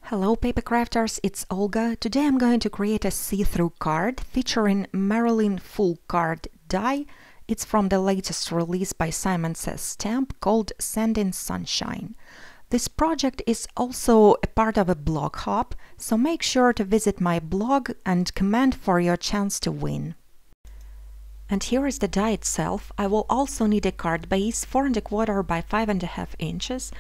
Hello paper crafters, it's Olga. Today I'm going to create a see-through card featuring MARILYN full card die. It's from the latest release by Simon Says Stamp called Sending Sunshine. This project is also a part of a blog hop, so make sure to visit my blog and comment for your chance to win. And here is the die itself. I will also need a card base 4¼ by 5½ inches,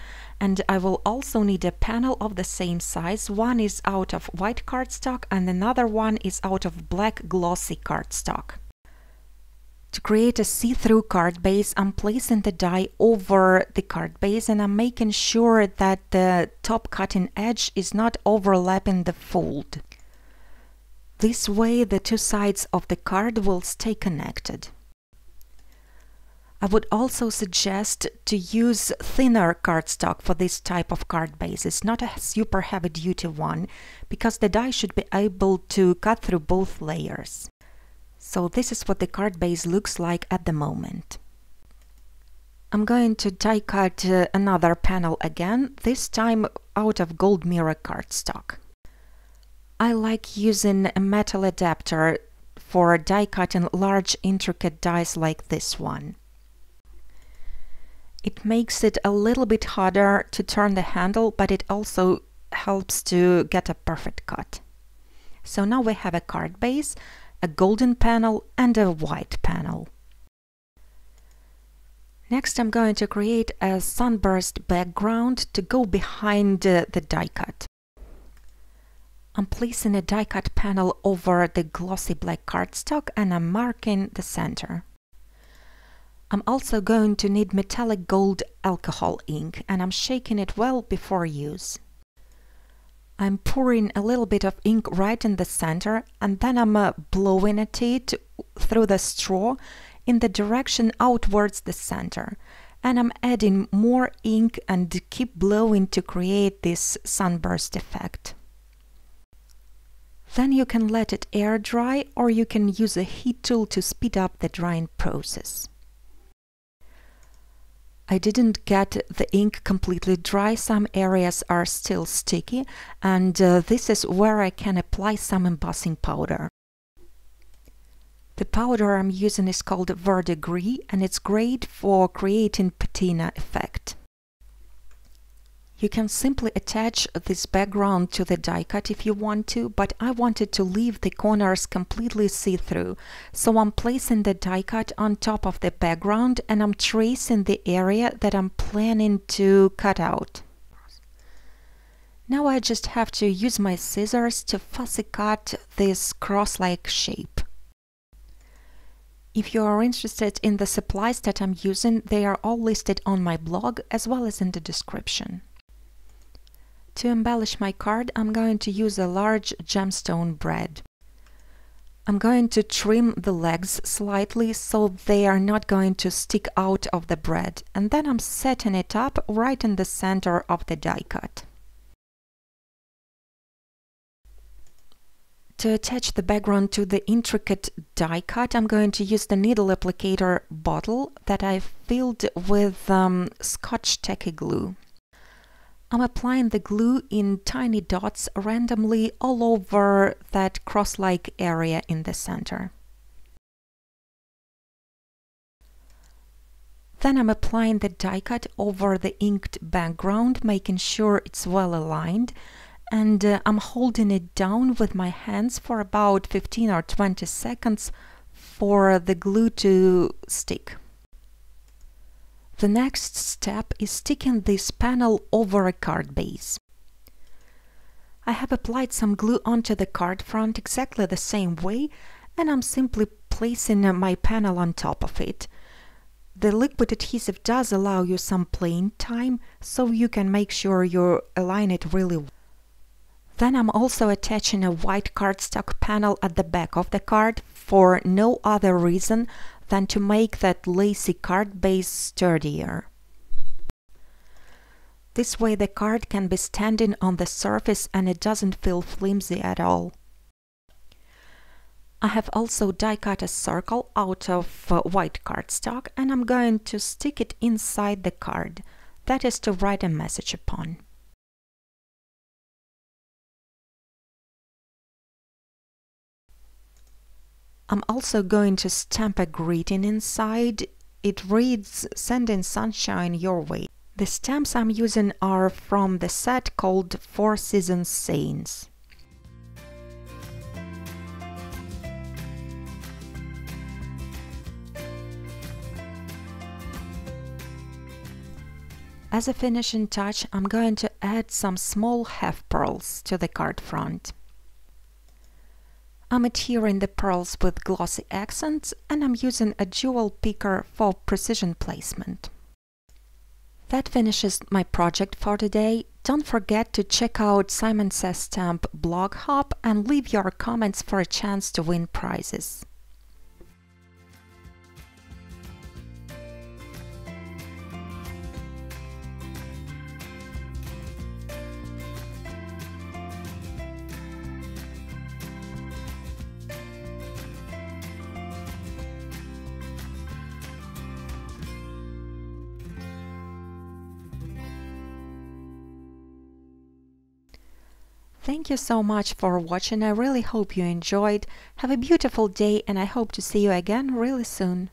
and I will also need a panel of the same size. One is out of white cardstock and another one is out of black glossy cardstock. To create a see-through card base, I'm placing the die over the card base and I'm making sure that the top cutting edge is not overlapping the fold. This way the two sides of the card will stay connected. I would also suggest to use thinner cardstock for this type of card bases, not a super heavy duty one, because the die should be able to cut through both layers. So this is what the card base looks like at the moment. I'm going to die cut another panel again, this time out of gold mirror cardstock. I like using a metal adapter for die cutting large intricate dies like this one. It makes it a little bit harder to turn the handle, but it also helps to get a perfect cut. So now we have a card base, a golden panel and a white panel. Next I'm going to create a sunburst background to go behind the die cut. I'm placing a die cut panel over the glossy black cardstock and I'm marking the center. I'm also going to need metallic gold alcohol ink and I'm shaking it well before use. I'm pouring a little bit of ink right in the center and then I'm blowing at it through the straw in the direction outwards the center. And I'm adding more ink and keep blowing to create this sunburst effect. Then you can let it air dry or you can use a heat tool to speed up the drying process. I didn't get the ink completely dry, some areas are still sticky, and this is where I can apply some embossing powder. The powder I'm using is called VERDIGRIS and it's great for creating patina effect. You can simply attach this background to the die cut if you want to, but I wanted to leave the corners completely see-through, so I'm placing the die cut on top of the background and I'm tracing the area that I'm planning to cut out. Now I just have to use my scissors to fussy cut this cross-like shape. If you are interested in the supplies that I'm using, they are all listed on my blog as well as in the description. To embellish my card, I'm going to use a large gemstone brad. I'm going to trim the legs slightly so they are not going to stick out of the brad, and then I'm setting it up right in the center of the die cut. To attach the background to the intricate die cut, I'm going to use the needle applicator bottle that I filled with Scotch tacky glue. I'm applying the glue in tiny dots randomly all over that cross-like area in the center. Then I'm applying the die cut over the inked background, making sure it's well aligned, and I'm holding it down with my hands for about 15 or 20 seconds for the glue to stick. The next step is sticking this panel over a card base. I have applied some glue onto the card front exactly the same way, and I'm simply placing my panel on top of it. The liquid adhesive does allow you some playing time, so you can make sure you align it really well. Then I'm also attaching a white cardstock panel at the back of the card for no other reason than to make that lacy card base sturdier. This way the card can be standing on the surface and it doesn't feel flimsy at all. I have also die cut a circle out of white cardstock and I'm going to stick it inside the card. That is to write a message upon. I'm also going to stamp a greeting inside. It reads, "Sending sunshine your way." The stamps I'm using are from the set called Four Seasons Saints. As a finishing touch, I'm going to add some small half pearls to the card front. I'm adhering the pearls with glossy accents, and I'm using a jewel picker for precision placement. That finishes my project for today. Don't forget to check out Simon Says Stamp blog hub and leave your comments for a chance to win prizes. Thank you so much for watching. I really hope you enjoyed. Have a beautiful day, and I hope to see you again really soon.